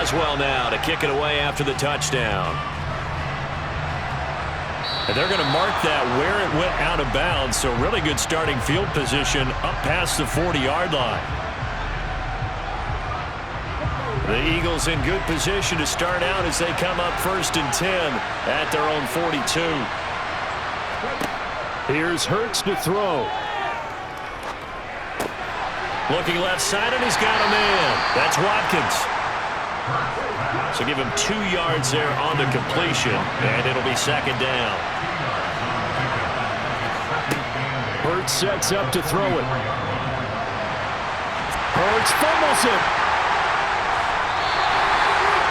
does well now to kick it away after the touchdown. And they're going to mark that where it went out of bounds, so really good starting field position up past the 40-yard line. The Eagles in good position to start out as they come up 1st and 10 at their own 42. Here's Hurts to throw. Looking left side, and he's got a man. That's Watkins. So give him 2 yards there on the completion, and it'll be 2nd down. Hurts sets up to throw it. Hurts fumbles it.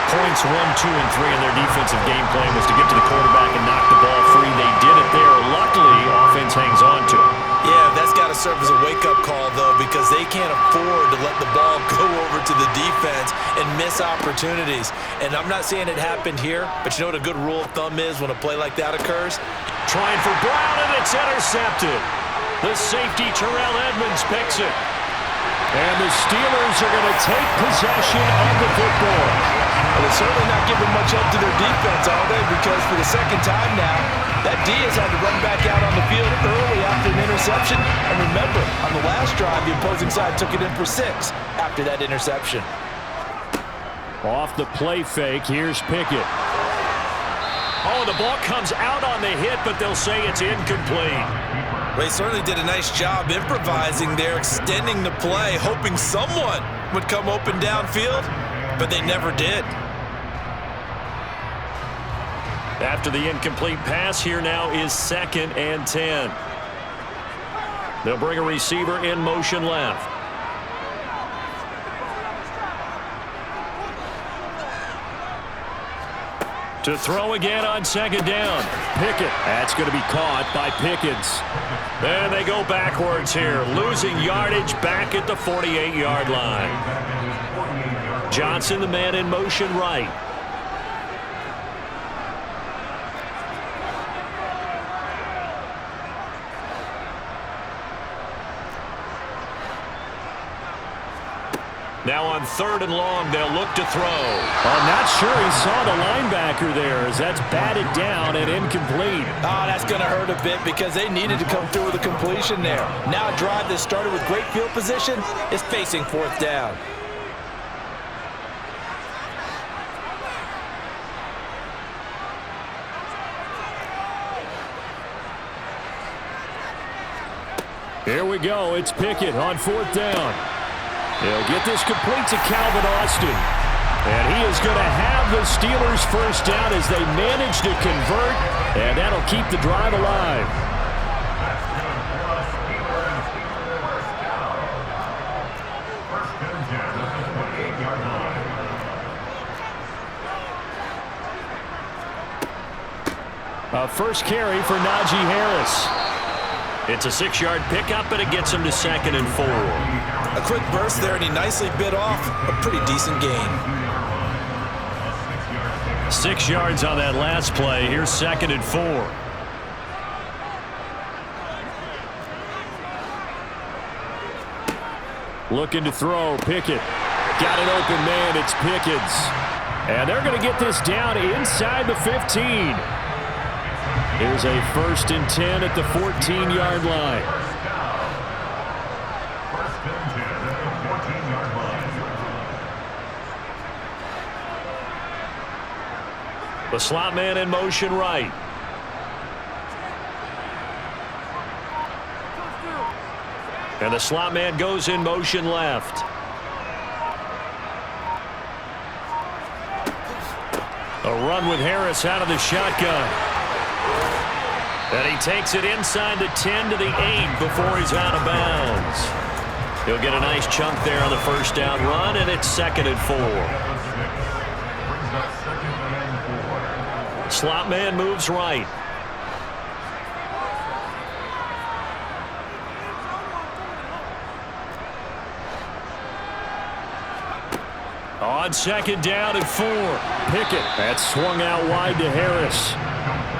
Points 1, 2, and 3 in their defensive game plan was to get to the quarterback and knock the ball free. They did it there. Luckily, offense hangs on to it. Yeah, that's got to serve as a wake-up call, though, because they can't afford to let the ball go over to the defense and miss opportunities. And I'm not saying it happened here, but you know what a good rule of thumb is when a play like that occurs? Trying for Brown, and it's intercepted. The safety, Terrell Edmonds, picks it. And the Steelers are going to take possession of the football. Well, they're certainly not giving much up to their defense, are they? Because for the 2nd time now, that D has had to run back out on the field early after an interception. And remember, on the last drive, the opposing side took it in for 6 after that interception. Off the play fake, here's Pickett. Oh, the ball comes out on the hit, but they'll say it's incomplete. Well, he certainly did a nice job improvising there, extending the play, hoping someone would come open downfield, but they never did. After the incomplete pass, here now is 2nd and 10. They'll bring a receiver in motion left. To throw again on 2nd down. Pickett. That's going to be caught by Pickens. Then they go backwards here, losing yardage back at the 48-yard line. Johnson, the man in motion right. Now on 3rd and long, they'll look to throw. I'm not sure he saw the linebacker there as that's batted down and incomplete. Oh, that's going to hurt a bit because they needed to come through with a completion there. Now a drive that started with great field position is facing 4th down. Here we go. It's Pickett on 4th down. He'll get this complete to Calvin Austin. And he is going to have the Steelers 1st down as they manage to convert. And that'll keep the drive alive. A first carry for Najee Harris. It's a 6-yard pickup, and it gets him to 2nd and 4. A quick burst there, and he nicely bit off a pretty decent gain. 6 yards on that last play. Here's 2nd and 4. Looking to throw. Pickett. Got an open man. It's Pickens. And they're going to get this down inside the 15. Here's a 1st and 10 at the 14-yard line. The slot man in motion right. And the slot man goes in motion left. A run with Harris out of the shotgun. And he takes it inside the 10 to the 8 before he's out of bounds. He'll get a nice chunk there on the 1st down run, and it's 2nd and 4. Slot man moves right. On 2nd down and 4. Pickett. That's swung out wide to Harris.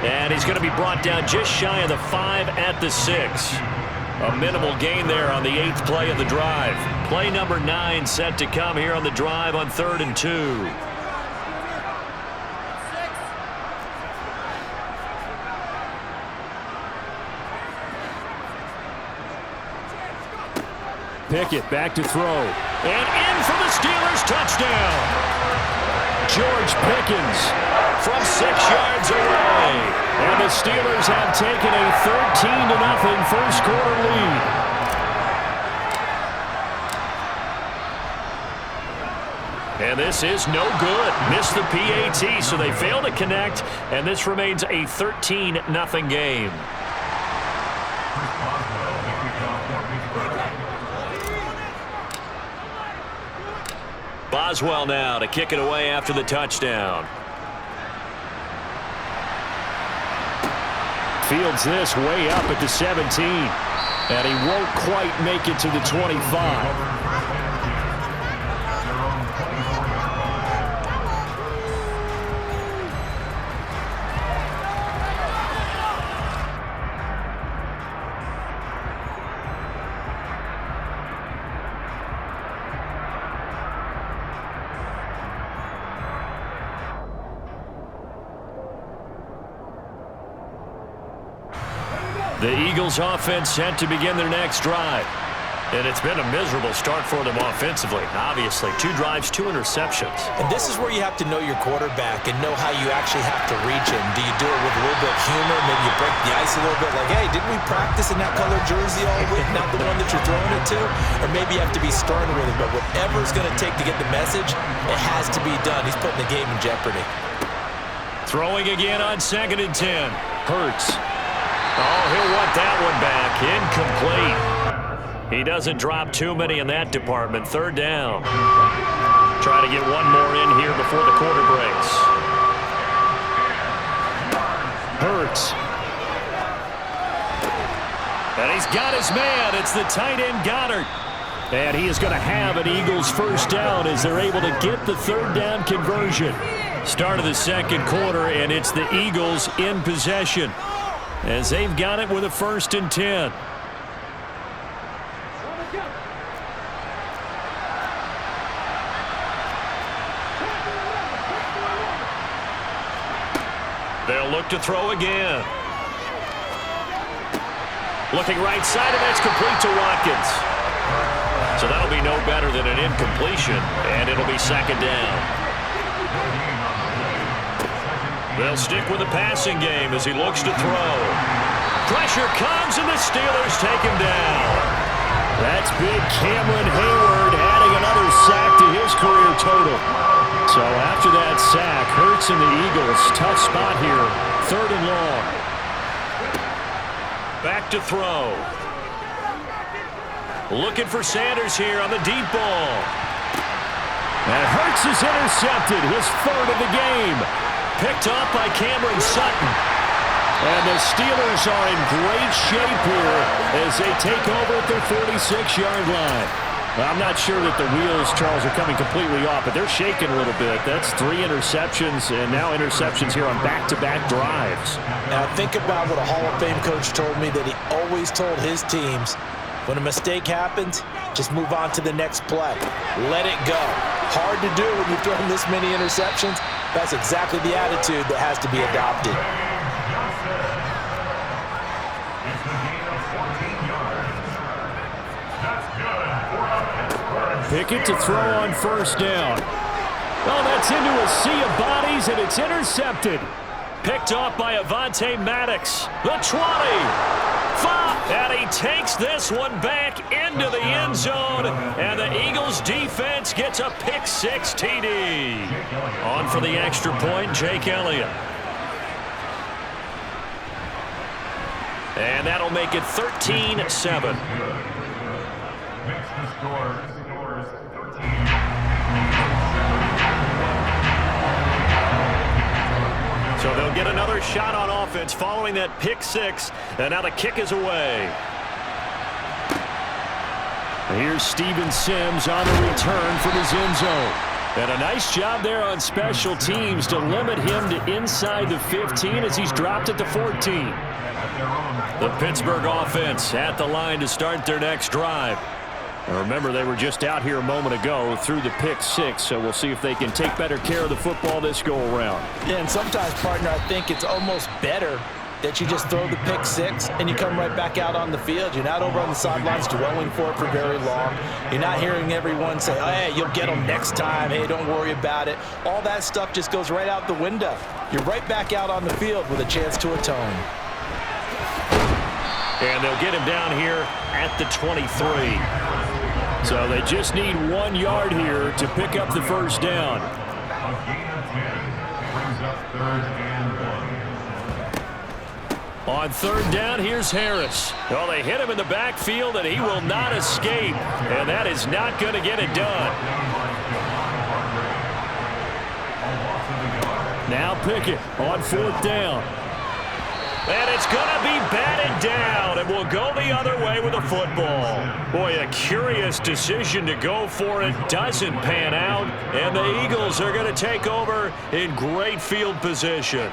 And he's going to be brought down just shy of the 5 at the 6. A minimal gain there on the 8th play of the drive. Play number 9 set to come here on the drive on 3rd and 2. Pickett back to throw. And in for the Steelers touchdown. George Pickens from 6 yards away. And the Steelers have taken a 13-0 first quarter lead. And this is no good. Missed the PAT, so they fail to connect, and this remains a 13-0 game. Boswell now to kick it away after the touchdown. Fields this way up at the 17, and he won't quite make it to the 25. The Eagles offense set to begin their next drive. And it's been a miserable start for them offensively. Obviously, 2 drives, 2 interceptions. And this is where you have to know your quarterback and know how you actually have to reach him. Do you do it with a little bit of humor? Maybe you break the ice a little bit like, hey, didn't we practice in that color jersey all week, not the one that you're throwing it to? Or maybe you have to be stern with him. But whatever it's going to take to get the message, it has to be done. He's putting the game in jeopardy. Throwing again on 2nd and 10. Hurts. Oh, he'll want that one back. Incomplete. He doesn't drop too many in that department. 3rd down. Try to get one more in here before the quarter breaks. Hurts. And he's got his man. It's the tight end Goddard. And he is going to have an Eagles first down as they're able to get the 3rd down conversion. Start of the 2nd quarter, and it's the Eagles in possession as they've got it with a 1st and 10. They'll look to throw again. Looking right side, and that's complete to Watkins. So that'll be no better than an incompletion, and it'll be 2nd down. They'll stick with the passing game as he looks to throw. Pressure comes, and the Steelers take him down. That's big Cameron Hayward adding another sack to his career total. So after that sack, Hurts and the Eagles, tough spot here. 3rd and long. Back to throw. Looking for Sanders here on the deep ball. And Hurts is intercepted, his 3rd of the game. Picked up by Cameron Sutton. And the Steelers are in great shape here as they take over at their 46-yard line. I'm not sure that the wheels, Charles, are coming completely off, but they're shaking a little bit. That's 3 interceptions, and now interceptions here on back-to-back drives. Now think about what a Hall of Fame coach told me, that he always told his teams, when a mistake happens, just move on to the next play. Let it go. Hard to do when you're throwing this many interceptions. That's exactly the attitude that has to be adopted. Pickett to throw on 1st down. Oh, that's into a sea of bodies, and it's intercepted. Picked off by Avonte Maddox. The 20. 5. And he takes this one back into the end zone. And the Eagles defense gets a pick-6 TD. On for the extra point, Jake Elliott. And that'll make it 13-7. So they'll get another shot on offense following that pick-6, and now the kick is away. Here's Steven Sims on the return from his end zone. And a nice job there on special teams to limit him to inside the 15 as he's dropped at the 14. The Pittsburgh offense at the line to start their next drive. And remember, they were just out here a moment ago through the pick-6, so we'll see if they can take better care of the football this go-around. Yeah, and sometimes, partner, I think it's almost better that you just throw the pick six and you come right back out on the field. You're not over on the sidelines dwelling for it for very long. You're not hearing everyone say, oh, hey, you'll get them next time. Hey, don't worry about it. All that stuff just goes right out the window. You're right back out on the field with a chance to atone. And they'll get him down here at the 23. So they just need 1 yard here to pick up the first down. On third down, here's Harris. Well, they hit him in the backfield, and he will not escape. And that is not going to get it done. Now Pickett on fourth down. And it's going to be batted down, and will go the other way with the football. Boy, a curious decision to go for it. Doesn't pan out, and the Eagles are going to take over in great field position.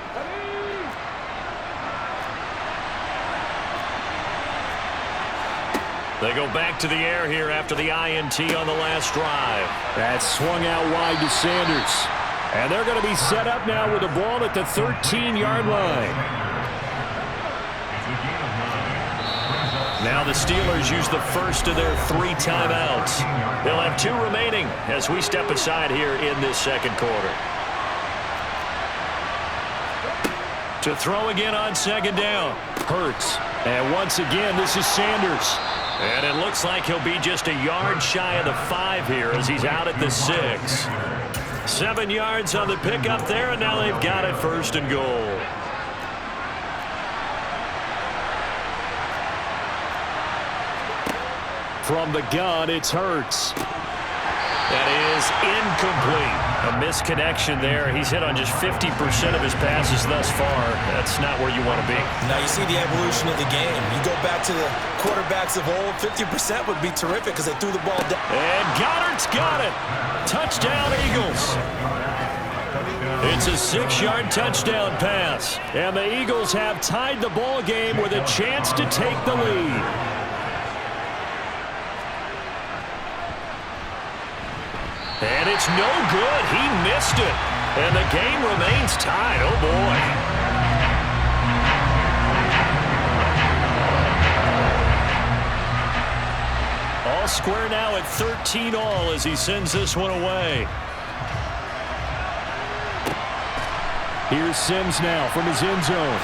They go back to the air here after the INT on the last drive. That's swung out wide to Sanders. And they're going to be set up now with the ball at the 13-yard line. Now the Steelers use the first of their 3 timeouts. They'll have 2 remaining as we step aside here in this second quarter. To throw again on second down. Hurts. And once again, this is Sanders. And it looks like he'll be just a yard shy of the 5 here as he's out at the 6. 7 yards on the pickup there, and now they've got it first and goal. From the gun, it's Hurts. That is incomplete. A misconnection there. He's hit on just 50% of his passes thus far. That's not where you want to be. Now you see the evolution of the game. You go back to the quarterbacks of old, 50% would be terrific because they threw the ball down. And Goddard's got it. Touchdown, Eagles. It's a 6-yard touchdown pass. And the Eagles have tied the ball game with a chance to take the lead. And it's no good. He missed it. And the game remains tied. Oh, boy. All square now at 13 all as he sends this one away. Here's Sims now from his end zone.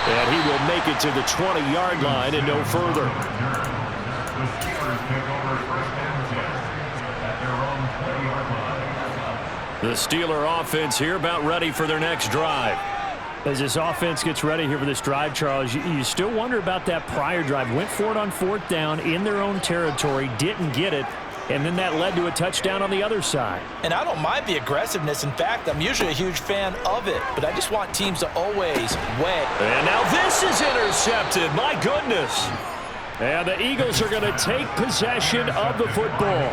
And he will make it to the 20-yard line and no further. The Steeler offense here about ready for their next drive. As this offense gets ready here for this drive, Charles, you still wonder about that prior drive. Went for it on fourth down in their own territory, didn't get it, and then that led to a touchdown on the other side. And I don't mind the aggressiveness. In fact, I'm usually a huge fan of it, but I just want teams to always win. And now this is intercepted. My goodness. And the Eagles are going to take possession of the football.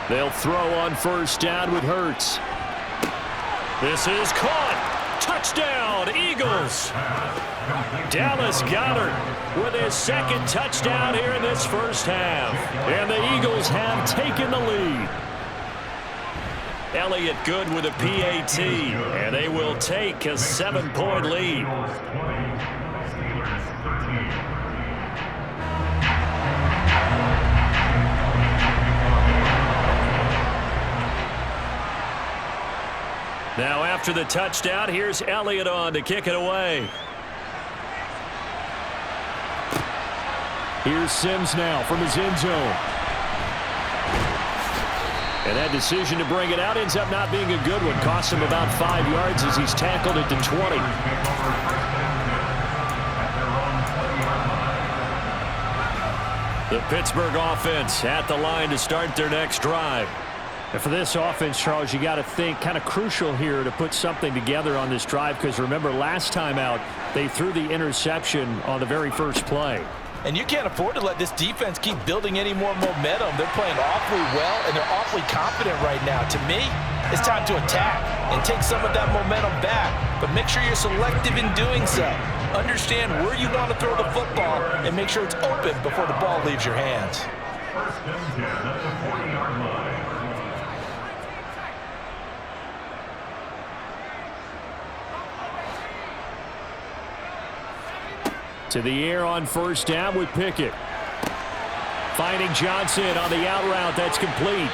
They'll throw on first down with Hurts. This is caught. Touchdown, Eagles. Dallas Goedert with his second touchdown here in this first half. And the Eagles have taken the lead. Elliott good with a PAT. And they will take a 7-point lead. Now after the touchdown, here's Elliott on to kick it away. Here's Sims now from his end zone. And that decision to bring it out ends up not being a good one. Cost him about 5 yards as he's tackled at the 20. The Pittsburgh offense at the line to start their next drive. And for this offense, Charles, you got to think kind of crucial here to put something together on this drive because remember last time out they threw the interception on the very first play. And you can't afford to let this defense keep building any more momentum. They're playing awfully well and they're awfully confident right now. To me, it's time to attack and take some of that momentum back. But make sure you're selective in doing so. Understand where you want to throw the football and make sure it's open before the ball leaves your hands. First and 10 at the 40-yard line. To the air on first down with Pickett. Finding Johnson on the out route. That's complete.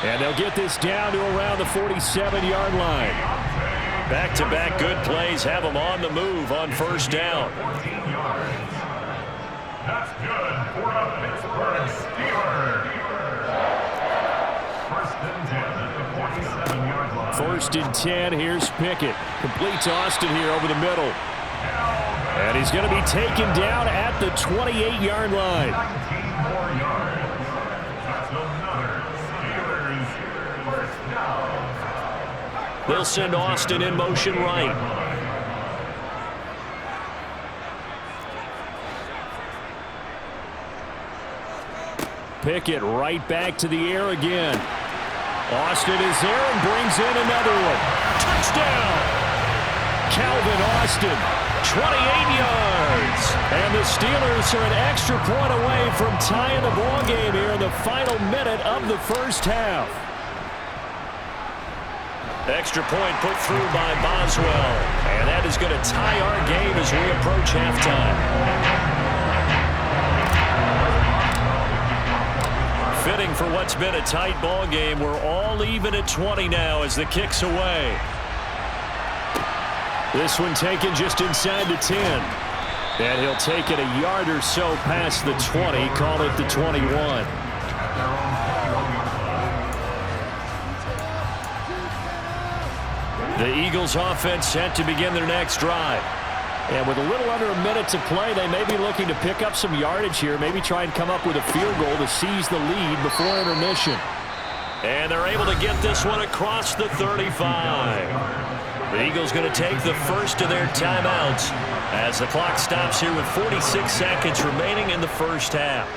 And they'll get this down to around the 47-yard line. Back-to-back good plays have them on the move on first down. That's good for a Pittsburgh Steelers. First and 10, here's Pickett. Completes Austin here over the middle. And he's going to be taken down at the 28-yard line. 19 more yards. That's another Steelers first down. They'll send Austin in motion right. Pickett right back to the air again. Austin is there and brings in another one. Touchdown! Calvin Austin, 28 yards. And the Steelers are an extra point away from tying the ball game here in the final minute of the first half. Extra point put through by Boswell. And that is going to tie our game as we approach halftime. Fitting for what's been a tight ball game. We're all even at 20 now as the kick's away. This one taken just inside the 10. And he'll take it a yard or so past the 20. Call it the 21. The Eagles offense set to begin their next drive. And with a little under a minute to play, they may be looking to pick up some yardage here, maybe try and come up with a field goal to seize the lead before intermission. And they're able to get this one across the 35. The Eagles going to take the first of their timeouts as the clock stops here with 46 seconds remaining in the first half.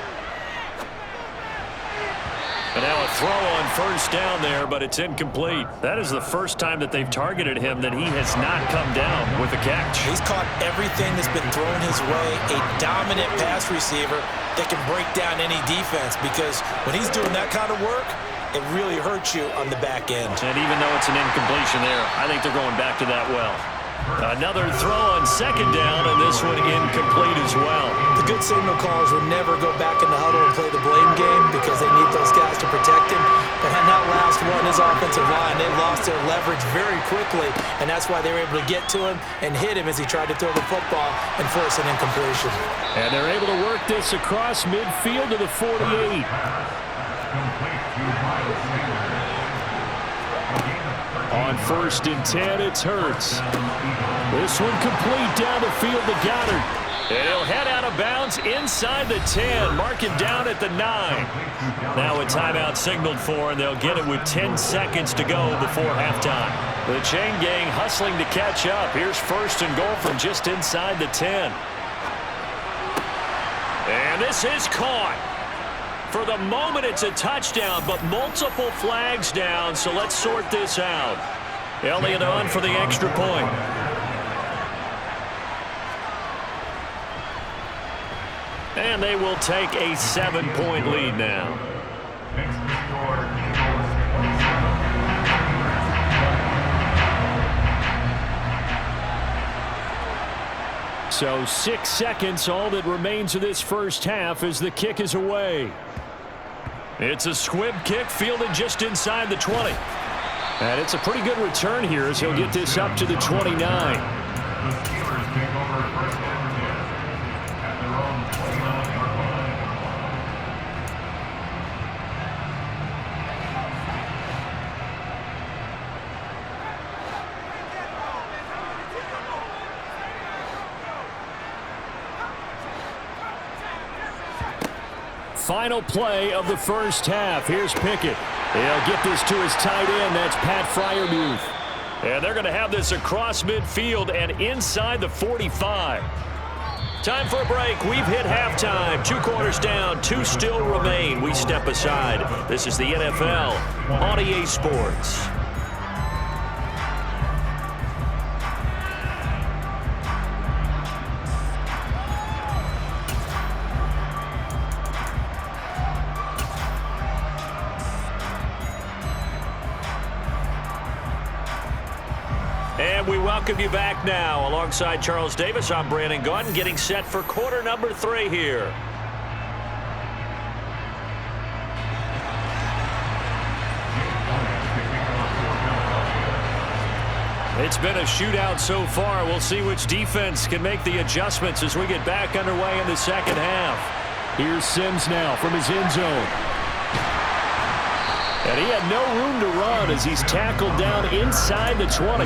And now a throw on first down there, but it's incomplete. That is the first time that they've targeted him that he has not come down with a catch. He's caught everything that's been thrown his way. A dominant pass receiver that can break down any defense, because when he's doing that kind of work, it really hurts you on the back end. And even though it's an incompletion there, I think they're going back to that well. Another throw on second down, and this one incomplete as well. The good signal callers will never go back in the huddle and play the blame game because they need those guys to protect him. But on that last one, his offensive line, they lost their leverage very quickly, and that's why they were able to get to him and hit him as he tried to throw the football and force an incompletion. And they're able to work this across midfield to the 48. On first and 10, it's Hurts. This one complete down the field to Goddard. And he'll head out of bounds inside the 10. Mark him down at the 9. Now a timeout signaled for, and they'll get it with 10 seconds to go before halftime. The chain gang hustling to catch up. Here's first and goal from just inside the 10. And this is caught. For the moment, it's a touchdown, but multiple flags down, so let's sort this out. Elliott on for the extra point. And they will take a 7-point lead now. So 6 seconds, all that remains of this first half as the kick is away. It's a squib kick fielded just inside the 20. And it's a pretty good return here as he'll get this up to the 29. Final play of the first half. Here's Pickett. He'll get this to his tight end. That's Pat Freiermuth. And they're going to have this across midfield and inside the 45. Time for a break. We've hit halftime. 2 quarters down. 2 still remain. We step aside. This is the NFL on EA Sports. And we welcome you back now. Alongside Charles Davis, I'm Brandon Gaudin, getting set for quarter number 3 here. It's been a shootout so far. We'll see which defense can make the adjustments as we get back underway in the second half. Here's Sims now from his end zone. And he had no room to run as he's tackled down inside the 20.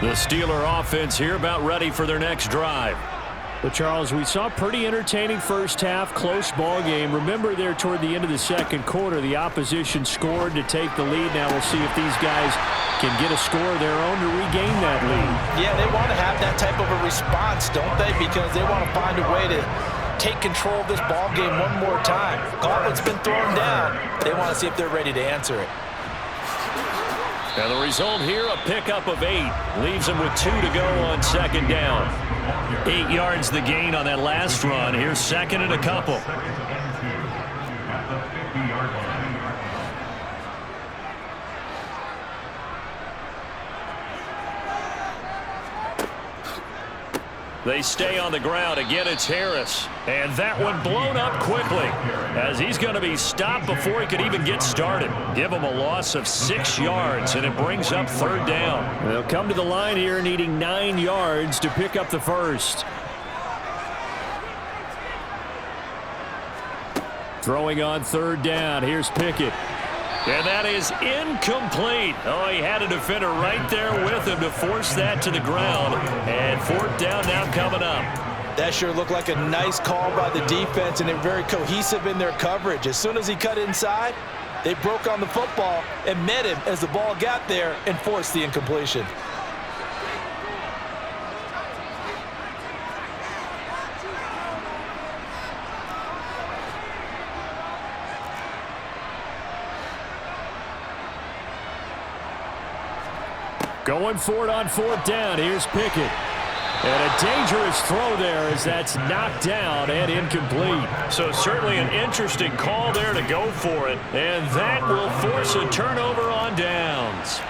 The Steeler offense here about ready for their next drive. But, Charles, we saw a pretty entertaining first half, close ball game. Remember there toward the end of the second quarter, the opposition scored to take the lead. Now we'll see if these guys can get a score of their own to regain that lead. Yeah, they want to have that type of a response, don't they? Because they want to find a way to take control of this ball game one more time. Gauntlet's been thrown down. They want to see if they're ready to answer it. And the result here, a pickup of 8. Leaves them with 2 to go on second down. 8 yards the gain on that last run. Here's second and a couple. They stay on the ground. Again, it's Harris. And that one blown up quickly as he's going to be stopped before he could even get started. Give him a loss of 6 yards, and it brings up third down. They'll come to the line here needing 9 yards to pick up the first. Throwing on third down. Here's Pickett. And that is incomplete. Oh, he had a defender right there with him to force that to the ground. And fourth down now coming up. That sure looked like a nice call by the defense, and they're very cohesive in their coverage. As soon as he cut inside, they broke on the football and met him as the ball got there and forced the incompletion. Going for it on fourth down. Here's Pickett. And a dangerous throw there as that's knocked down and incomplete. So certainly an interesting call there to go for it. And that will force a turnover on downs.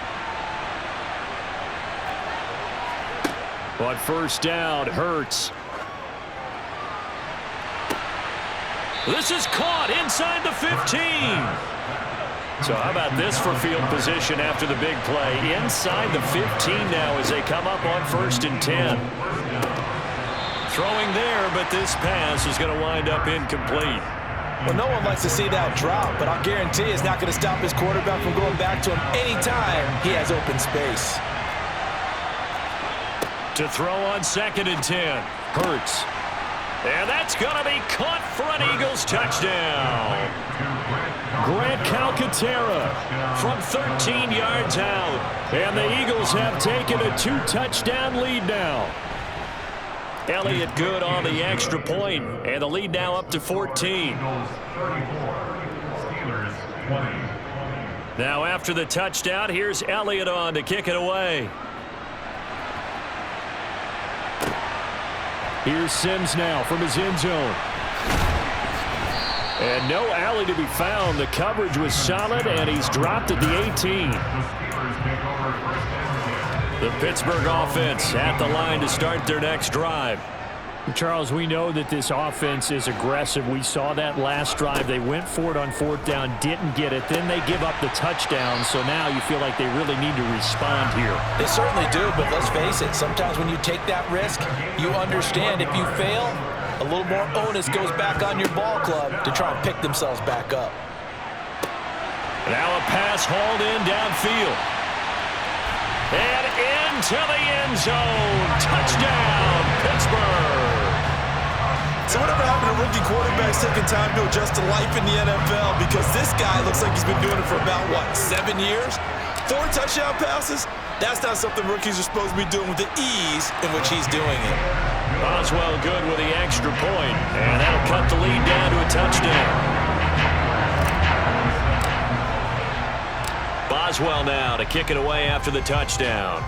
But first down, Hurts. This is caught inside the 15. So how about this for field position after the big play? Inside the 15 now as they come up on 1st and 10. Throwing there, but this pass is going to wind up incomplete. Well, no one likes to see that drop, but I'll guarantee it's not going to stop his quarterback from going back to him anytime he has open space. To throw on 2nd and 10. Hurts. And that's going to be caught for an Eagles touchdown. Grant Calcaterra from 13 yards out. And the Eagles have taken a 2-touchdown lead now. Elliott good on the extra point, and the lead now up to 14. Now after the touchdown, here's Elliott on to kick it away. Here's Sims now from his end zone. And no alley to be found. The coverage was solid, and he's dropped at the 18. The Pittsburgh offense at the line to start their next drive. Charles, we know that this offense is aggressive. We saw that last drive. They went for it on fourth down, didn't get it. Then they give up the touchdown. So now you feel like they really need to respond here. They certainly do, but let's face it. Sometimes when you take that risk, you understand if you fail, a little more onus goes back on your ball club to try and pick themselves back up. Now a pass hauled in downfield. And into the end zone. Touchdown, Pittsburgh. So whatever happened to rookie quarterbacks taking time to adjust to life in the NFL? Because this guy looks like he's been doing it for about, 7 years? 4 touchdown passes? That's not something rookies are supposed to be doing with the ease in which he's doing it. Boswell good with the extra point, and that'll cut the lead down to a touchdown. Boswell now to kick it away after the touchdown.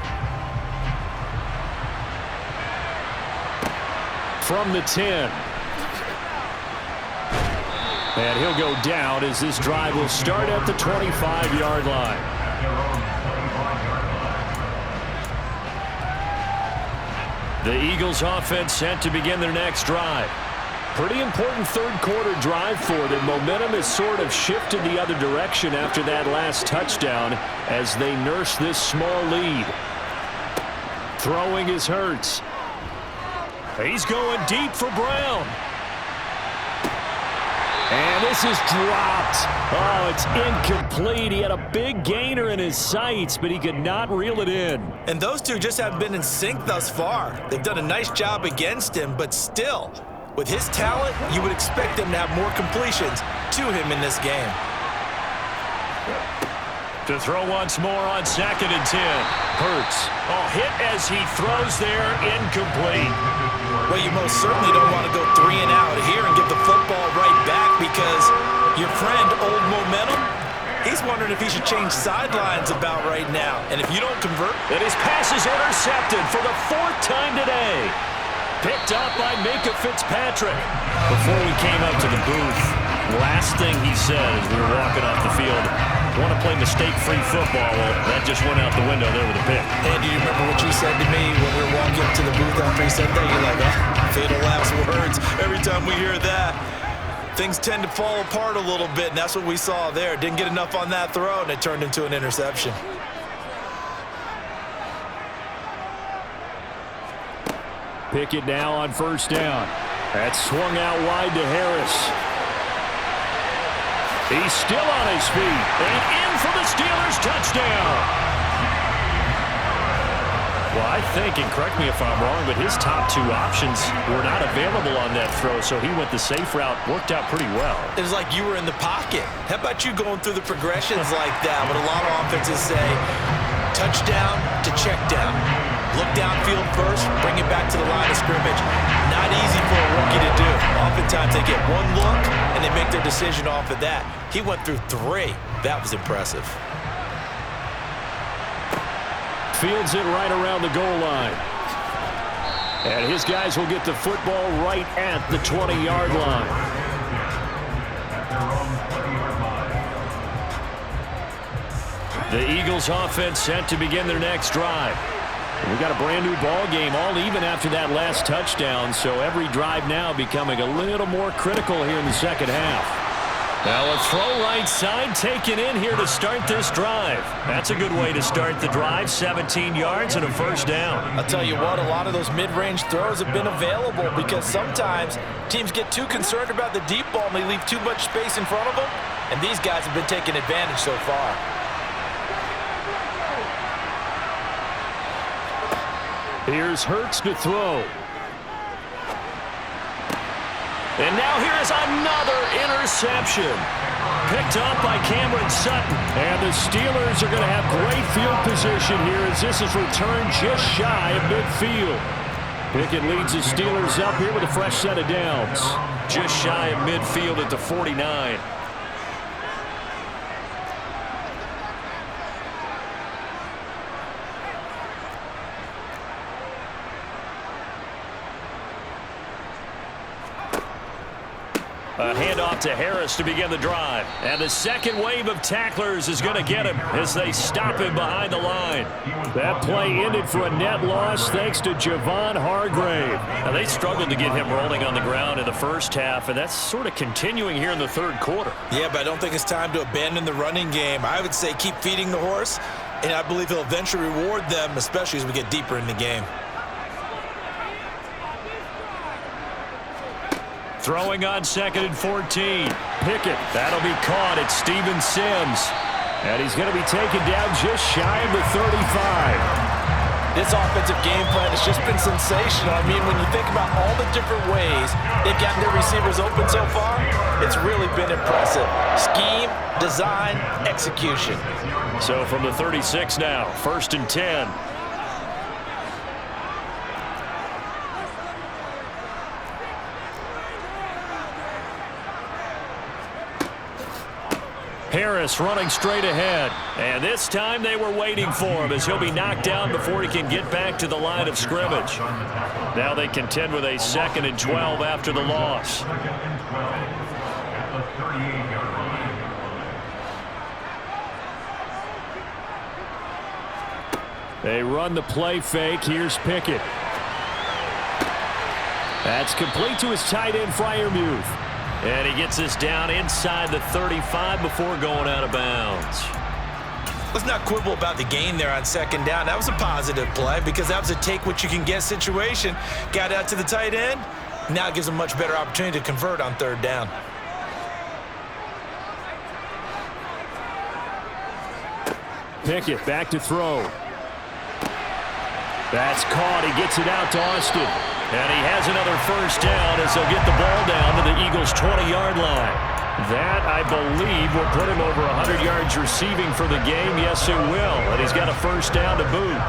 from the 10. And he'll go down as this drive will start at the 25-yard line. The Eagles offense set to begin their next drive. Pretty important third-quarter drive for them. Momentum has sort of shifted the other direction after that last touchdown as they nurse this small lead. Throwing is Hurts. He's going deep for Brown. And this is dropped. Oh, it's incomplete. He had a big gainer in his sights, but he could not reel it in. And those two just haven't been in sync thus far. They've done a nice job against him, but still, with his talent, you would expect them to have more completions to him in this game. To throw once more on 2nd and 10. Hurts. Oh, hit as he throws there, incomplete. Well, you most certainly don't want to go 3 and out here and give the football right back because your friend, Old Momentum, he's wondering if he should change sidelines about right now. And if you don't convert... And his pass is intercepted for the 4th time today. Picked up by Minka Fitzpatrick. Before we came up to the booth, last thing he said as we were walking off the field, want to play mistake-free football. Well, that just went out the window there with a pick. And do you remember what you said to me when we were walking up to the booth after he said that? You're like, oh, fatal last words. Every time we hear that, things tend to fall apart a little bit, and that's what we saw there. Didn't get enough on that throw, and it turned into an interception. Pickett now on 1st down. That's swung out wide to Harris. He's still on his feet. And in for the Steelers touchdown. Well, I think, and correct me if I'm wrong, but his top 2 options were not available on that throw, so he went the safe route. Worked out pretty well. It was like you were in the pocket. How about you going through the progressions like that? But a lot of offenses say touchdown to check down. Look downfield first, bring it back to the line of scrimmage. Not easy for a rookie to do. Oftentimes they get one look, and they make their decision off of that. He went through 3. That was impressive. Fields it right around the goal line. And his guys will get the football right at the 20-yard line. The Eagles offense set to begin their next drive. We got a brand new ball game, all even after that last touchdown, so every drive now becoming a little more critical here in the second half. Now a throw right side taken in here to start this drive. That's a good way to start the drive, 17 yards and a 1st down. I'll tell you what, a lot of those mid-range throws have been available because sometimes teams get too concerned about the deep ball and they leave too much space in front of them, and these guys have been taking advantage so far. Here's Hurts to throw. And now here is another interception. Picked up by Cameron Sutton. And the Steelers are going to have great field position here as this is returned just shy of midfield. Pickett leads the Steelers up here with a fresh set of downs. Just shy of midfield at the 49. A handoff to Harris to begin the drive. And the second wave of tacklers is going to get him as they stop him behind the line. That play ended for a net loss thanks to Javon Hargrave. Now, they struggled to get him rolling on the ground in the first half, and that's sort of continuing here in the 3rd quarter. Yeah, but I don't think it's time to abandon the running game. I would say keep feeding the horse, and I believe he'll eventually reward them, especially as we get deeper in the game. Throwing on 2nd and 14. Pickett, that'll be caught at Steven Sims. And he's going to be taken down just shy of the 35. This offensive game plan has just been sensational. I mean, when you think about all the different ways they've gotten their receivers open so far, it's really been impressive. Scheme, design, execution. So from the 36 now, 1st and 10. Harris running straight ahead. And this time they were waiting for him as he'll be knocked down before he can get back to the line of scrimmage. Now they contend with a 2nd and 12 after the loss. They run the play fake. Here's Pickett. That's complete to his tight end, Freiermuth. And he gets this down inside the 35 before going out of bounds. Let's not quibble about the gain there on 2nd down. That was a positive play because that was a take-what-you-can-get situation. Got out to the tight end. Now it gives him a much better opportunity to convert on 3rd down. Pickett back to throw. That's caught. He gets it out to Austin. And he has another 1st down as they'll get the ball down to the Eagles' 20-yard line. That, I believe, will put him over 100 yards receiving for the game. Yes, it will. And he's got a 1st down to boot.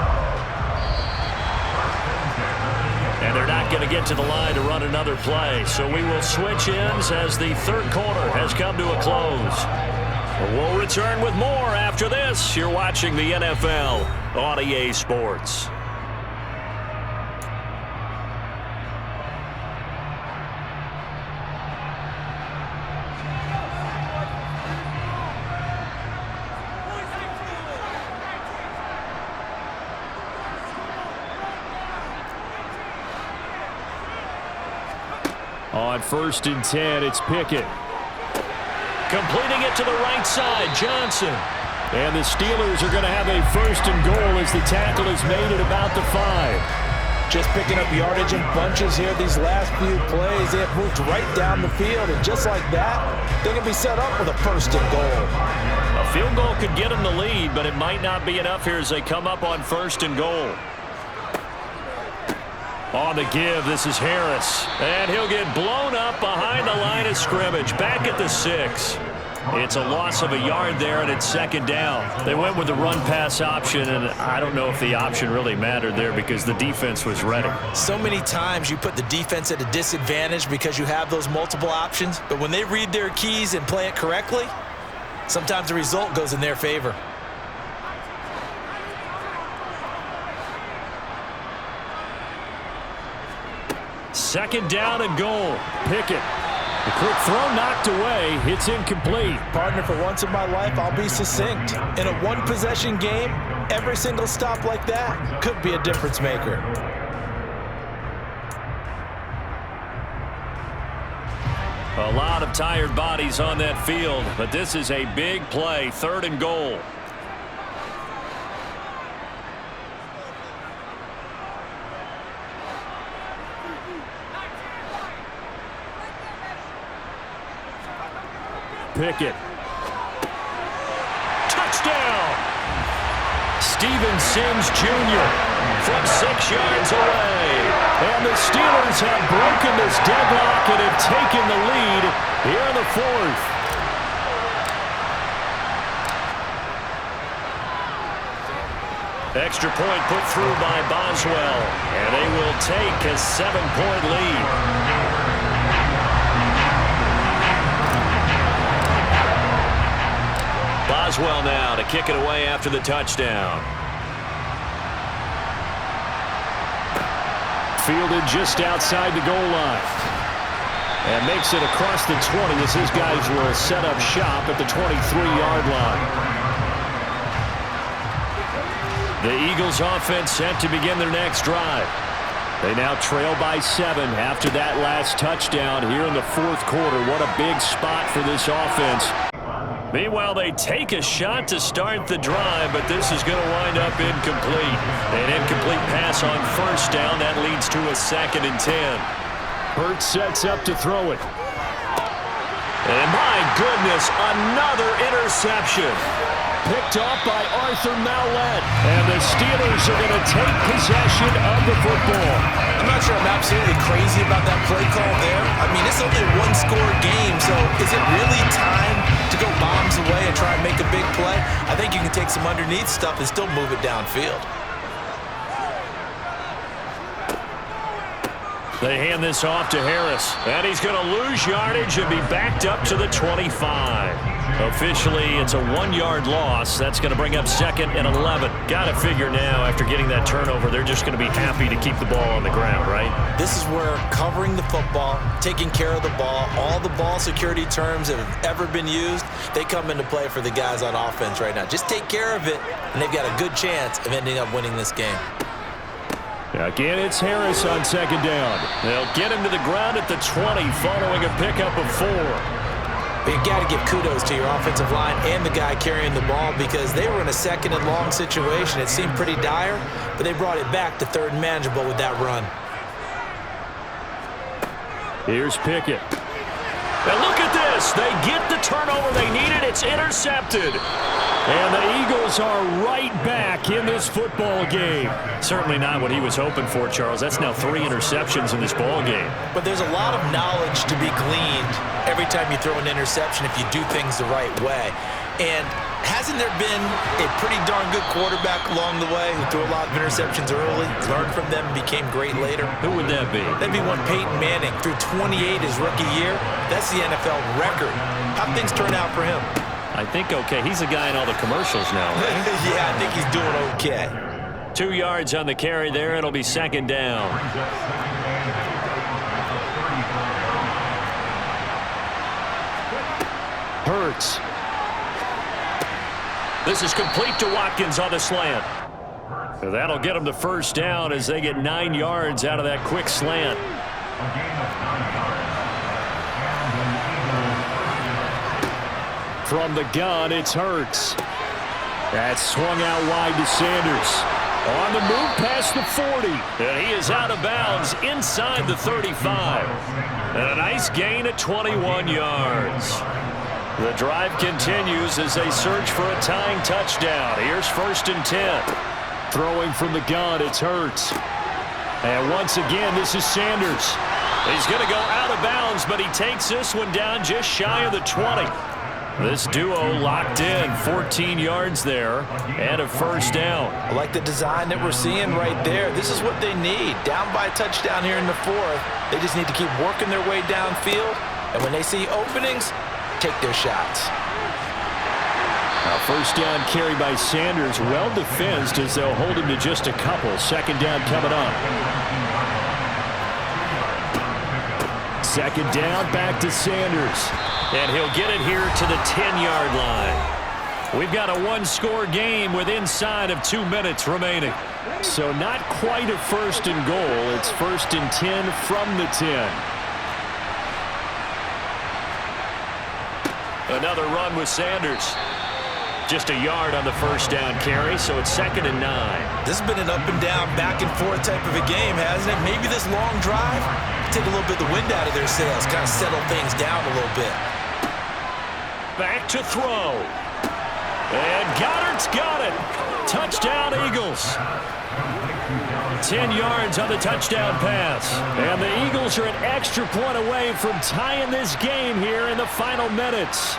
And they're not going to get to the line to run another play. So we will switch ends as the 3rd quarter has come to a close. We'll return with more after this. You're watching the NFL on EA Sports. On 1st and 10, it's Pickett. Completing it to the right side, Johnson. And the Steelers are going to have a 1st and goal as the tackle is made at about the 5. Just picking up yardage in bunches here these last few plays. They have moved right down the field, and just like that, they're going to be set up with a 1st and goal. A field goal could get them the lead, but it might not be enough here as they come up on 1st and goal. On the give, this is Harris. And he'll get blown up behind the line of scrimmage. Back at the 6. It's a loss of a yard there, and it's 2nd down. They went with the run-pass option, and I don't know if the option really mattered there because the defense was ready. So many times you put the defense at a disadvantage because you have those multiple options, but when they read their keys and play it correctly, sometimes the result goes in their favor. Second down and goal. Pickett. The quick throw knocked away. It's incomplete. Partner, for once in my life, I'll be succinct. In a one-possession game, every single stop like that could be a difference maker. A lot of tired bodies on that field, but this is a big play. 3rd and goal. Pickett. Touchdown! Steven Sims Jr. from 6 yards away. And the Steelers have broken this deadlock and have taken the lead here in the 4th. Extra point put through by Boswell. And they will take a 7-point lead. Boswell now to kick it away after the touchdown. Fielded just outside the goal line. And makes it across the 20 as his guys will set up shop at the 23-yard line. The Eagles offense set to begin their next drive. They now trail by 7 after that last touchdown here in the 4th quarter. What a big spot for this offense. Meanwhile, they take a shot to start the drive, but this is going to wind up incomplete. An incomplete pass on 1st down. That leads to a 2nd and 10. Hurts sets up to throw it. And my goodness, another interception. Picked off by Arthur Mallett. And the Steelers are going to take possession of the football. I'm not sure I'm absolutely crazy about that play call there. I mean, it's only a one-score game, so is it really time to go bombs away and try and make a big play? I think you can take some underneath stuff and still move it downfield. They hand this off to Harris, and he's going to lose yardage and be backed up to the 25. Officially, it's a 1-yard loss. That's going to bring up 2nd and 11. Got to figure now, after getting that turnover, they're just going to be happy to keep the ball on the ground, right? This is where covering the football, taking care of the ball, all the ball security terms that have ever been used, they come into play for the guys on offense right now. Just take care of it, and they've got a good chance of ending up winning this game. Again, it's Harris on 2nd down. They'll get him to the ground at the 20 following a pickup of 4. You got to give kudos to your offensive line and the guy carrying the ball because they were in a 2nd and long situation. It seemed pretty dire, but they brought it back to 3rd and manageable with that run. Here's Pickett. And look at this. They get the turnover they needed. It's intercepted. And the Eagles are right back in this football game. Certainly not what he was hoping for, Charles. That's now 3 interceptions in this ball game. But there's a lot of knowledge to be gleaned every time you throw an interception if you do things the right way. And hasn't there been a pretty darn good quarterback along the way who threw a lot of interceptions early, learned from them, and became great later? Who would that be? That'd be one Peyton Manning. Threw 28 his rookie year. That's the NFL record. How'd things turn out for him? I think okay. He's a guy in all the commercials now, right? Yeah, I think he's doing okay. 2 yards on the carry there. It'll be 2nd down. Hurts. This is complete to Watkins on the slant. That'll get them the 1st down as they get 9 yards out of that quick slant. From the gun, it's Hurts. That's swung out wide to Sanders. On the move past the 40. And he is out of bounds inside the 35. And a nice gain at 21 yards. The drive continues as they search for a tying touchdown. Here's 1st and 10. Throwing from the gun, it's Hurts. And once again, this is Sanders. He's going to go out of bounds, but he takes this one down just shy of the 20. This duo locked in, 14 yards there, and a 1st down. I like the design that we're seeing right there. This is what they need. Down by a touchdown here in the 4th. They just need to keep working their way downfield, and when they see openings, take their shots. Now 1st down carry by Sanders, well defensed as they'll hold him to just a couple. 2nd down coming up. 2nd down, back to Sanders. And he'll get it here to the 10-yard line. We've got a 1-score game with inside of 2 minutes remaining. So not quite a 1st and goal. It's 1st and 10 from the 10. Another run with Sanders. Just a yard on the 1st down carry, so it's 2nd and 9. This has been an up and down, back and forth type of a game, hasn't it? Maybe this long drive take a little bit of the wind out of their sails, kind of settle things down a little bit. Back to throw. And Goddard's got it. Touchdown, Eagles. 10 yards on the touchdown pass. And the Eagles are an extra point away from tying this game here in the final minutes.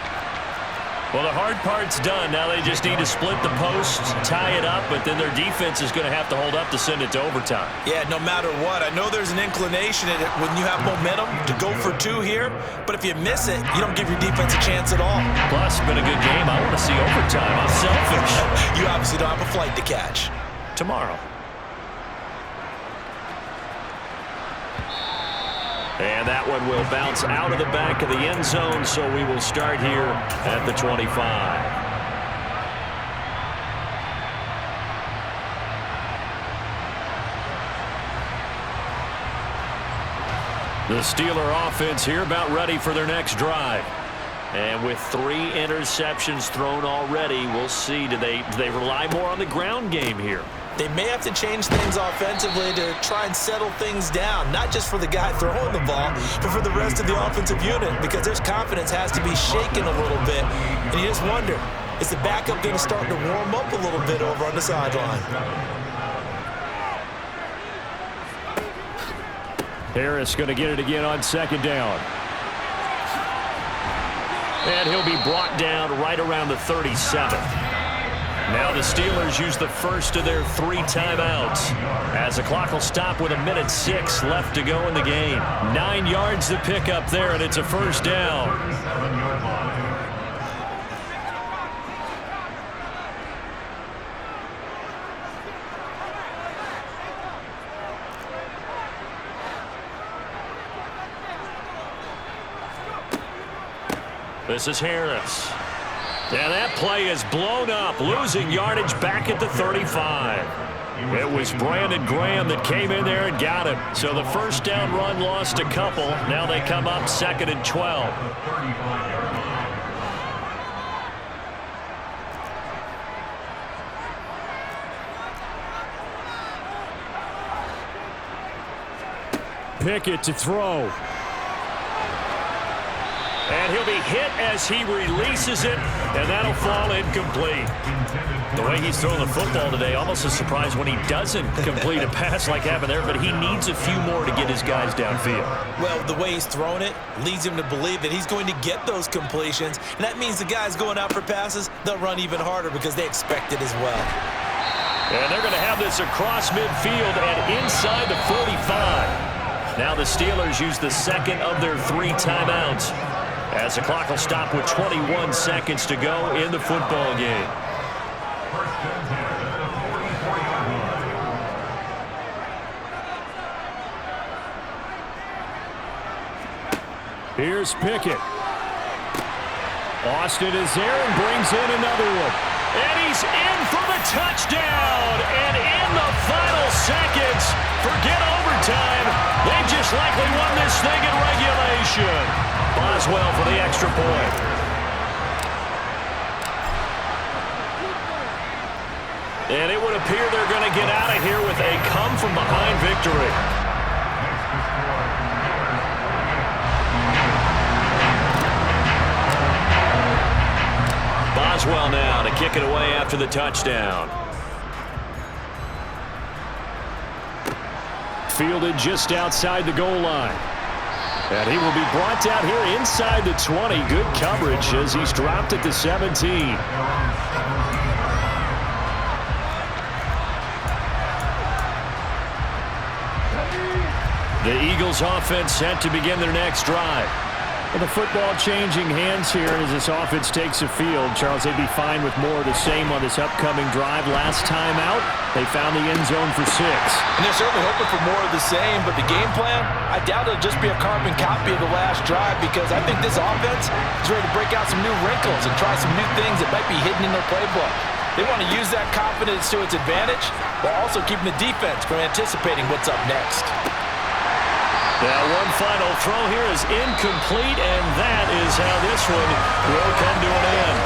Well, the hard part's done. Now they just need to split the posts, tie it up, but then their defense is going to have to hold up to send it to overtime. Yeah, no matter what. I know there's an inclination in it when you have momentum to go for 2 here, but if you miss it, you don't give your defense a chance at all. Plus, it's been a good game. I want to see overtime. I'm selfish. You obviously don't have a flight to catch. Tomorrow. And that one will bounce out of the back of the end zone, so we will start here at the 25. The Steeler offense here about ready for their next drive. And with 3 interceptions thrown already, we'll see. Do they rely more on the ground game here? They may have to change things offensively to try and settle things down, not just for the guy throwing the ball, but for the rest of the offensive unit, because their confidence has to be shaken a little bit. And you just wonder, is the backup going to start to warm up a little bit over on the sideline? Harris going to get it again on 2nd down. And he'll be brought down right around the 37. Now the Steelers use the first of their 3 timeouts as the clock will stop with 1:06 left to go in the game. 9 yards to pick up there, and it's a first down. This is Harris. And that play is blown up, losing yardage back at the 35. It was Brandon Graham that came in there and got him. So the first down run lost a couple. Now they come up 2nd and 12. Pickett to throw. And he'll be hit as he releases it, and that'll fall incomplete. The way he's throwing the football today, almost a surprise when he doesn't complete a pass like happened there, but he needs a few more to get his guys downfield. Well, the way he's thrown it leads him to believe that he's going to get those completions, and that means the guys going out for passes, they'll run even harder because they expect it as well. And they're going to have this across midfield and inside the 45. Now the Steelers use the second of their 3 timeouts, as the clock will stop with 21 seconds to go in the football game. Here's Pickett. Austin is there and brings in another one. And he's in for the touchdown. And in the final seconds, forget overtime. They just likely won this thing in regulation. Boswell for the extra point. And it would appear they're going to get out of here with a come-from-behind victory. Boswell now to kick it away after the touchdown. Fielded just outside the goal line. And he will be brought down here inside the 20. Good coverage as he's dropped at the 17. The Eagles offense set to begin their next drive. And the football changing hands here as this offense takes the field. Charles, they'd be fine with more of the same on this upcoming drive. Last time out, they found the end zone for 6. And they're certainly hoping for more of the same, but the game plan, I doubt it'll just be a carbon copy of the last drive, because I think this offense is ready to break out some new wrinkles and try some new things that might be hidden in their playbook. They want to use that confidence to its advantage, while also keeping the defense from anticipating what's up next. Now one final throw here is incomplete, and that is how this one will come to an end.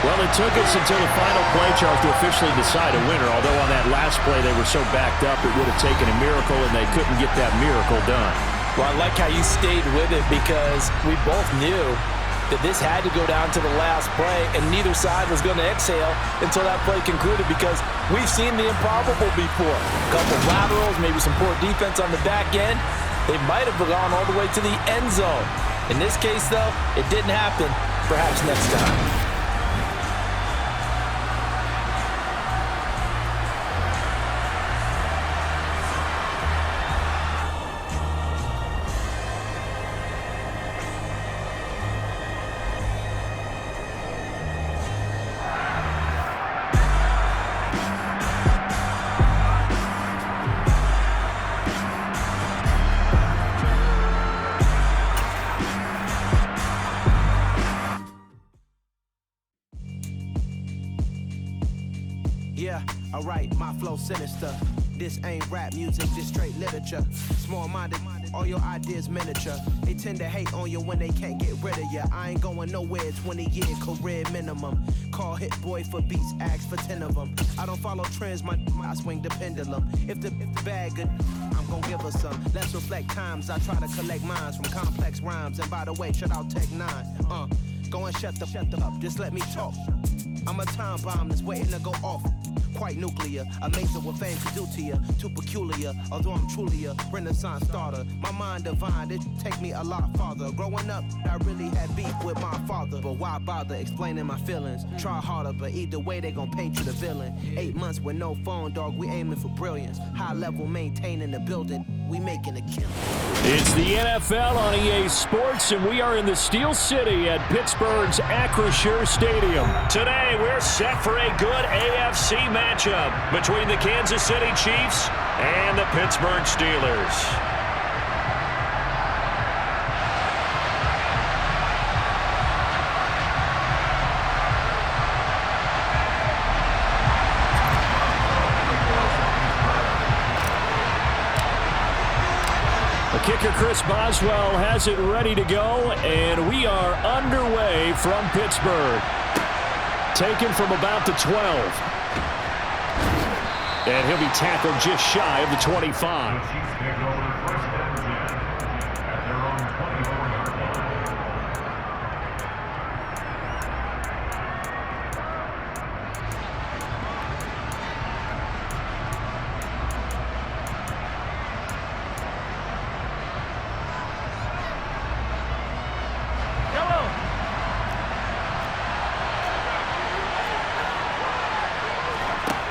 Well, it took us until the final play, Charles, to officially decide a winner, although on that last play they were so backed up it would have taken a miracle, and they couldn't get that miracle done. Well, I like how you stayed with it, because we both knew that this had to go down to the last play, and neither side was going to exhale until that play concluded, because we've seen the improbable before. A couple of laterals, maybe some poor defense on the back end. They might have gone all the way to the end zone. In this case, though, it didn't happen. Perhaps next time. Yeah, alright, my flow sinister. This ain't rap music, this straight literature. Small-minded, all your ideas miniature. They tend to hate on you when they can't get rid of you. I ain't going nowhere, 20-year career minimum. Call Hit Boy for beats, ask for 10 of them. I don't follow trends, I swing the pendulum. If the bag good, I'm gonna give her some. Let's reflect times, I try to collect minds from complex rhymes. And by the way, shut out Tech 9. Go and shut the up, just let me talk. I'm a time bomb that's waiting to go off. Quite nuclear, amazing what fame can do to you. Too peculiar, although I'm truly a Renaissance starter. My mind divine, it take me a lot farther. Growing up, I really had beef with my father, but why bother explaining my feelings? Try harder, but either way they gon' paint you the villain. 8 months with no phone, dog, we aiming for brilliance. High level maintaining the building, we making a kill. It's the NFL on EA Sports, and we are in the Steel City at Pittsburgh's Acrisure Stadium. Today, we're set for a good AFC matchup between the Kansas City Chiefs and the Pittsburgh Steelers. Kicker Chris Boswell has it ready to go, and we are underway from Pittsburgh. Taken from about the 12. And he'll be tackled just shy of the 25.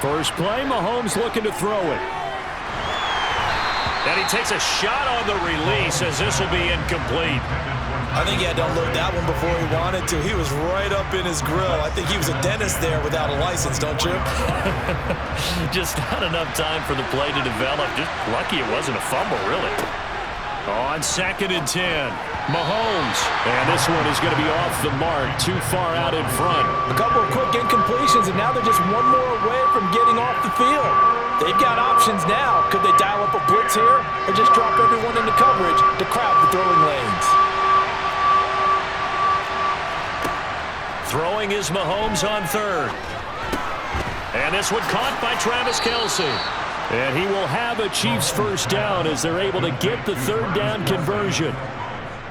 First play, Mahomes looking to throw it. And he takes a shot on the release as this will be incomplete. I think he had to unload that one before he wanted to. He was right up in his grill. I think he was a dentist there without a license, don't you? Just not enough time for the play to develop. Just lucky it wasn't a fumble, really. On 2nd and 10, Mahomes. And this one is going to be off the mark, too far out in front. A couple of quick incompletions, and now they're just one more away from getting off the field. They've got options now. Could they dial up a blitz here or just drop everyone into coverage to crowd the throwing lanes? Throwing is Mahomes on 3rd. And this one caught by Travis Kelce. And he will have a Chiefs first down as they're able to get the 3rd down conversion.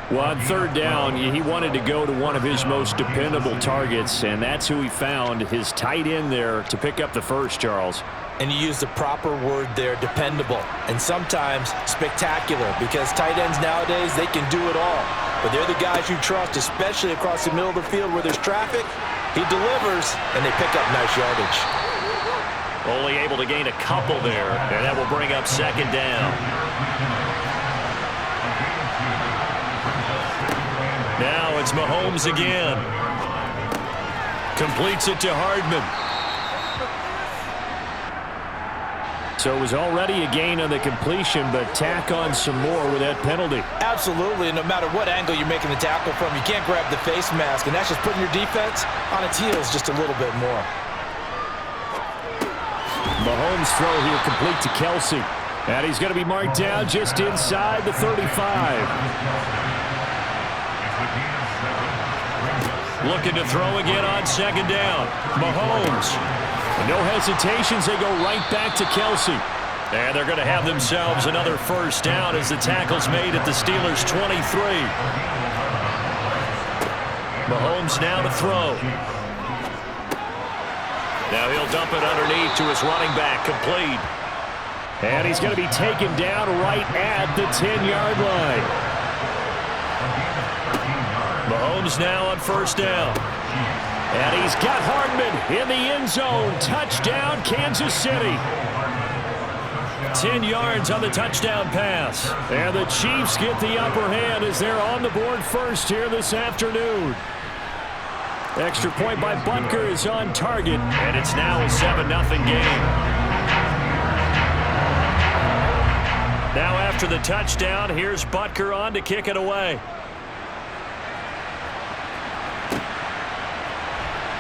Well, on 3rd down, he wanted to go to one of his most dependable targets, and that's who he found, his tight end there, to pick up the first, Charles. And you use the proper word there, dependable, and sometimes spectacular, because tight ends nowadays, they can do it all. But they're the guys you trust, especially across the middle of the field where there's traffic. He delivers, and they pick up nice yardage. Only able to gain a couple there, and that will bring up 2nd down. Now it's Mahomes again. Completes it to Hardman. So it was already a gain on the completion, but tack on some more with that penalty. Absolutely, and no matter what angle you're making the tackle from, you can't grab the face mask, and that's just putting your defense on its heels just a little bit more. Mahomes' throw here complete to Kelce. And he's going to be marked down just inside the 35. Looking to throw again on 2nd down. Mahomes. No hesitations. They go right back to Kelce. And they're going to have themselves another first down as the tackle's made at the Steelers' 23. Mahomes now to throw. Now he'll dump it underneath to his running back, complete. And he's going to be taken down right at the 10-yard line. Mahomes now on 1st down. And he's got Hardman in the end zone. Touchdown, Kansas City. 10 yards on the touchdown pass. And the Chiefs get the upper hand as they're on the board first here this afternoon. Extra point by Butker is on target. And it's now a 7-0 game. Now after the touchdown, here's Butker on to kick it away.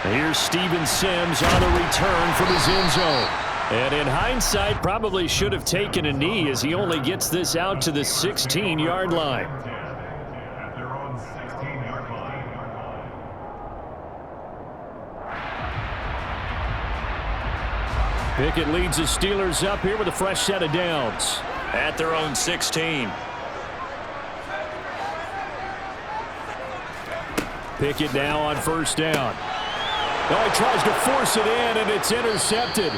Here's Steven Sims on a return from his end zone. And in hindsight, probably should have taken a knee as he only gets this out to the 16-yard line. Pickett leads the Steelers up here with a fresh set of downs. At their own 16. Pickett now on 1st down. Oh, he tries to force it in, and it's intercepted.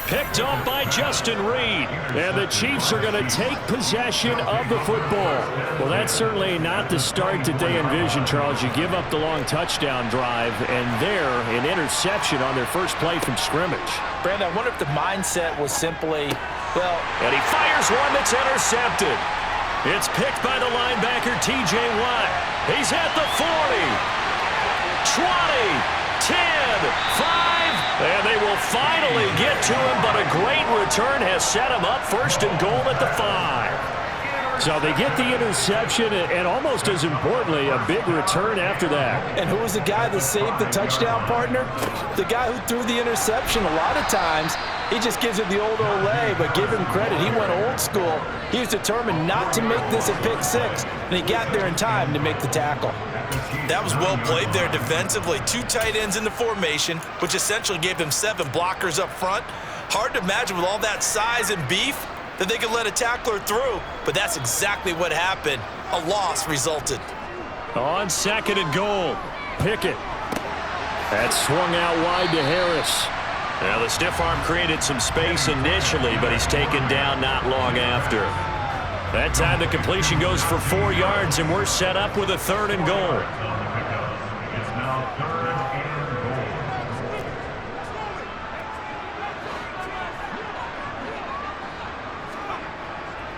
Picked up by Justin Reed. And the Chiefs are going to take possession of the football. Well, that's certainly not the start that they envisioned, Charles. You give up the long touchdown drive, and there, an interception on their first play from scrimmage. Brandon, I wonder if the mindset was simply, well... And he fires one that's intercepted. It's picked by the linebacker, T.J. Watt. He's at the 40, 20, 10, 5. And they will finally get to him, but a great return has set him up first and goal at the 5. So they get the interception, and almost as importantly, a big return after that. And who was the guy that saved the touchdown, partner? The guy who threw the interception. A lot of times, he just gives it the old Olay, but give him credit. He went old school. He was determined not to make this a pick six, and he got there in time to make the tackle. That was well played there defensively. 2 tight ends in the formation, which essentially gave them 7 blockers up front. Hard to imagine with all that size and beef that they could let a tackler through, but that's exactly what happened. A loss resulted. On second and goal, Pickett. That swung out wide to Harris. Now the stiff arm created some space initially, but he's taken down not long after. That time the completion goes for 4 yards, and we're set up with a 3rd and goal. It's now 3rd and goal.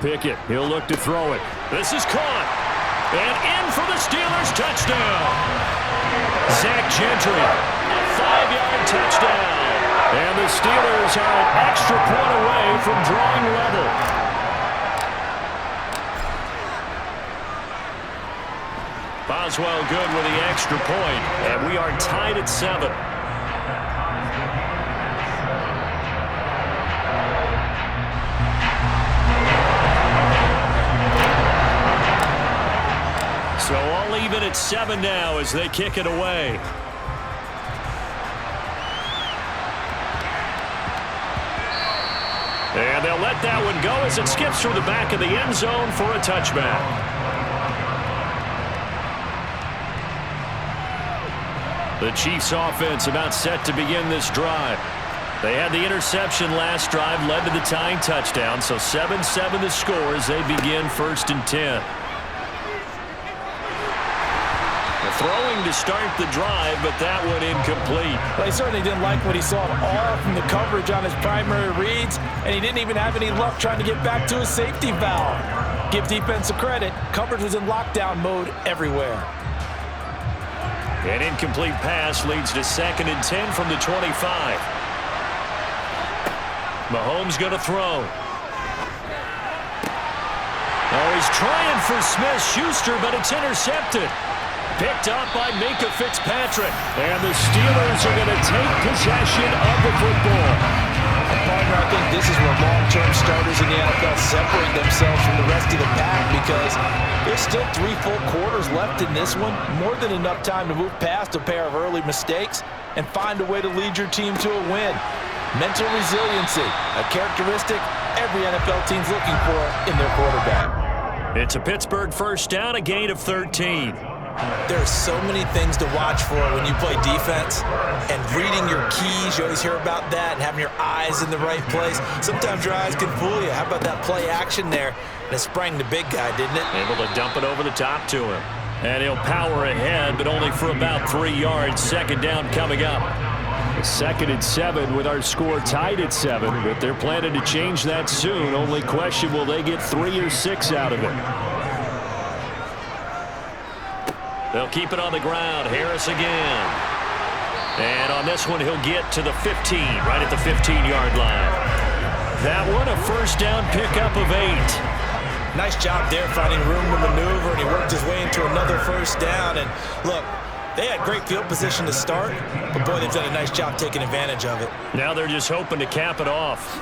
Pickett, he'll look to throw it. This is caught. And in for the Steelers touchdown. Zach Gentry, a 5-yard touchdown. And the Steelers are an extra point away from drawing level. Boswell good with the extra point, and we are tied at 7. So all even at 7 now as they kick it away. And they'll let that one go as it skips through the back of the end zone for a touchback. The Chiefs offense about set to begin this drive. They had the interception last drive, led to the tying touchdown, so 7-7 the score as they begin 1st and 10. The throwing to start the drive, but that one incomplete. Well, he certainly didn't like what he saw at all from the coverage on his primary reads, and he didn't even have any luck trying to get back to his safety valve. Give defense a credit. Coverage was in lockdown mode everywhere. An incomplete pass leads to 2nd and 10 from the 25. Mahomes going to throw. Oh, he's trying for Smith-Schuster, but it's intercepted. Picked up by Minkah Fitzpatrick. And the Steelers are going to take possession of the football. Partner, I think this is where long-term starters in the NFL separate themselves from the rest of the pack because there's still 3 full quarters left in this one. More than enough time to move past a pair of early mistakes and find a way to lead your team to a win. Mental resiliency, a characteristic every NFL team's looking for in their quarterback. It's a Pittsburgh first down, a gain of 13. There are so many things to watch for when you play defense, and reading your keys, you always hear about that, and having your eyes in the right place. Sometimes your eyes can fool you. How about that play action there? And it sprang the big guy, didn't it? Able to dump it over the top to him. And he'll power ahead, but only for about 3 yards. 2nd down coming up. 2nd and 7 with our score tied at 7, but they're planning to change that soon. Only question, will they get 3 or 6 out of it? They'll keep it on the ground. Harris again. And on this one, he'll get to the 15, right at the 15-yard line. That one, a first down pickup of 8. Nice job there finding room to maneuver, and he worked his way into another first down. And look, they had great field position to start, but boy, they've done a nice job taking advantage of it. Now they're just hoping to cap it off.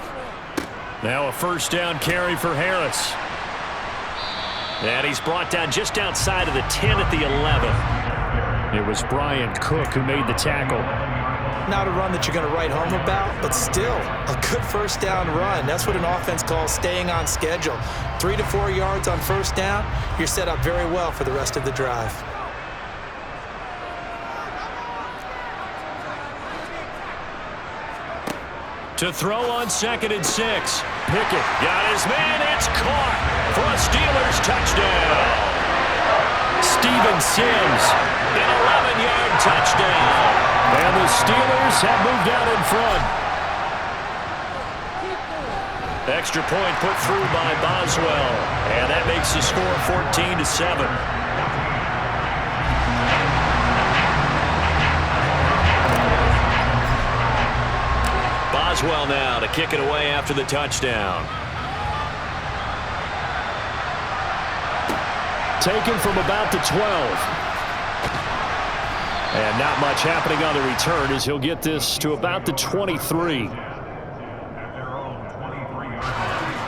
Now a first down carry for Harris. And he's brought down just outside of the 10 at the 11. It was Brian Cook who made the tackle. Not a run that you're going to write home about, but still a good first down run. That's what an offense calls staying on schedule. 3 to 4 yards on first down, you're set up very well for the rest of the drive. To throw on 2nd and 6. Pickett got his man. It's caught for a Steelers touchdown. Steven Sims, an 11-yard touchdown. And the Steelers have moved out in front. Extra point put through by Boswell. And that makes the score 14-7. Boswell now to kick it away after the touchdown. Taken from about the 12. And not much happening on the return as he'll get this to about the 23.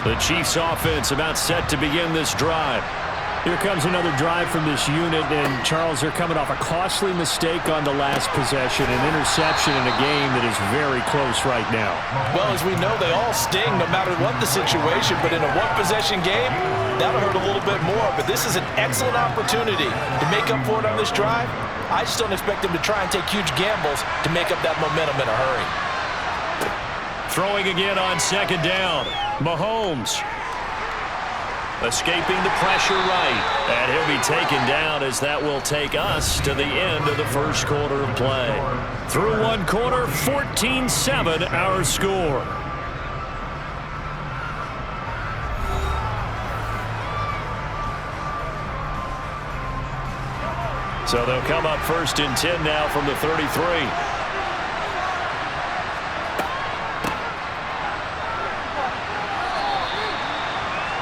The Chiefs offense about set to begin this drive. Here comes another drive from this unit, and Charles, they're coming off a costly mistake on the last possession, an interception in a game that is very close right now. Well, as we know, they all sting no matter what the situation, but in a one-possession game, that'll hurt a little bit more. But this is an excellent opportunity to make up for it on this drive. I just don't expect them to try and take huge gambles to make up that momentum in a hurry. Throwing again on 2nd down. Mahomes. Escaping the pressure right. And he'll be taken down as that will take us to the end of the first quarter of play. Through one quarter, 14-7 our score. So they'll come up 1st and 10 now from the 33.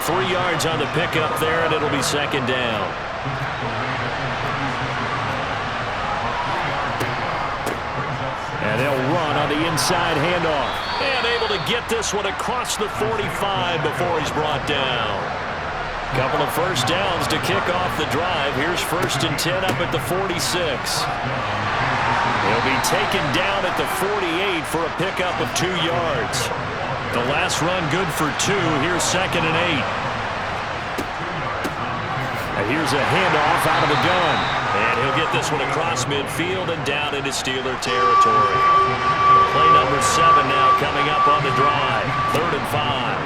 3 yards on the pickup there, and it'll be 2nd down. And they'll run on the inside handoff. And able to get this one across the 45 before he's brought down. Couple of first downs to kick off the drive. Here's 1st and 10 up at the 46. He'll be taken down at the 48 for a pickup of 2 yards. The last run good for 2. Here's 2nd and 8. And here's a handoff out of the gun. And he'll get this one across midfield and down into Steeler territory. Play number 7 now coming up on the drive. 3rd and 5.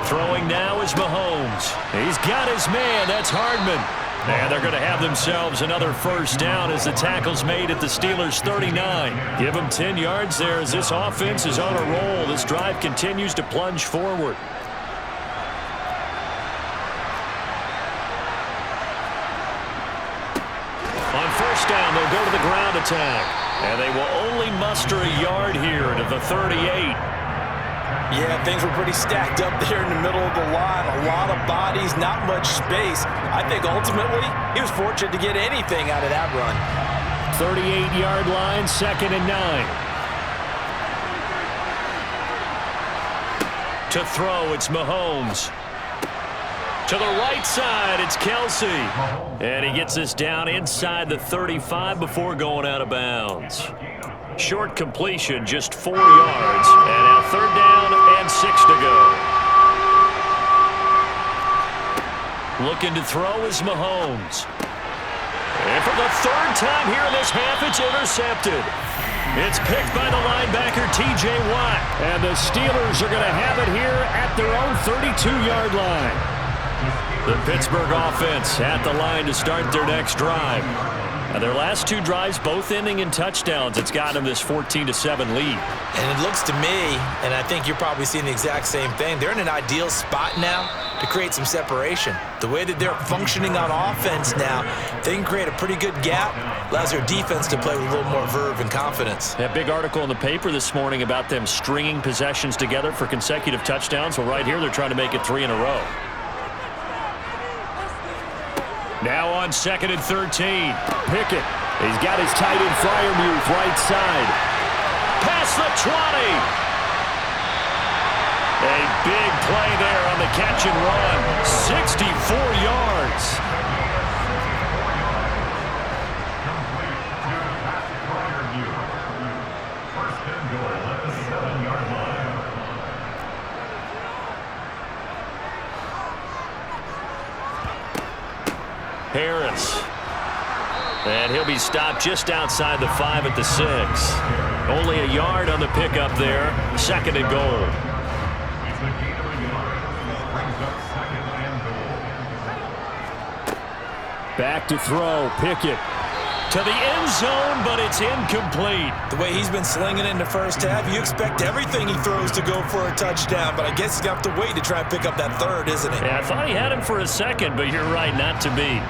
Throwing now is Mahomes. He's got his man. That's Hardman. And they're going to have themselves another first down as the tackle's made at the Steelers' 39. Give them 10 yards there as this offense is on a roll. This drive continues to plunge forward. On 1st down, they'll go to the ground attack. And they will only muster a yard here to the 38. Yeah, things were pretty stacked up there in the middle of the line. A lot of bodies, not much space. I think ultimately he was fortunate to get anything out of that run. 38-yard line, 2nd and 9. To throw, it's Mahomes. To the right side, it's Kelsey. And he gets this down inside the 35 before going out of bounds. Short completion, just 4 yards. And now 3rd down and 6 to go. Looking to throw is Mahomes. And for the 3rd time here in this half, it's intercepted. It's picked by the linebacker, T.J. Watt. And the Steelers are going to have it here at their own 32-yard line. The Pittsburgh offense at the line to start their next drive. And their last 2 drives, both ending in touchdowns. It's got them this 14-7 lead. And it looks to me, and I think you're probably seeing the exact same thing, they're in an ideal spot now to create some separation. The way that they're functioning on offense now, they can create a pretty good gap. Allows their defense to play with a little more verve and confidence. That big article in the paper this morning about them stringing possessions together for consecutive touchdowns. Well, right here, they're trying to make it 3 in a row. Now on 2nd and 13. Pickett. He's got his tight end Freiermuth right side. Past the 20. A big play there on the catch and run. 64 yards. Harris. And he'll be stopped just outside the 5 at the 6. Only a yard on the pickup there. 2nd and goal. Back to throw. Pickett. To the end zone, but it's incomplete. The way he's been slinging in the first half, you expect everything he throws to go for a touchdown, but I guess he's got to wait to try and pick up that third, isn't it? Yeah, I thought he had him for a second, but you're right, not to be.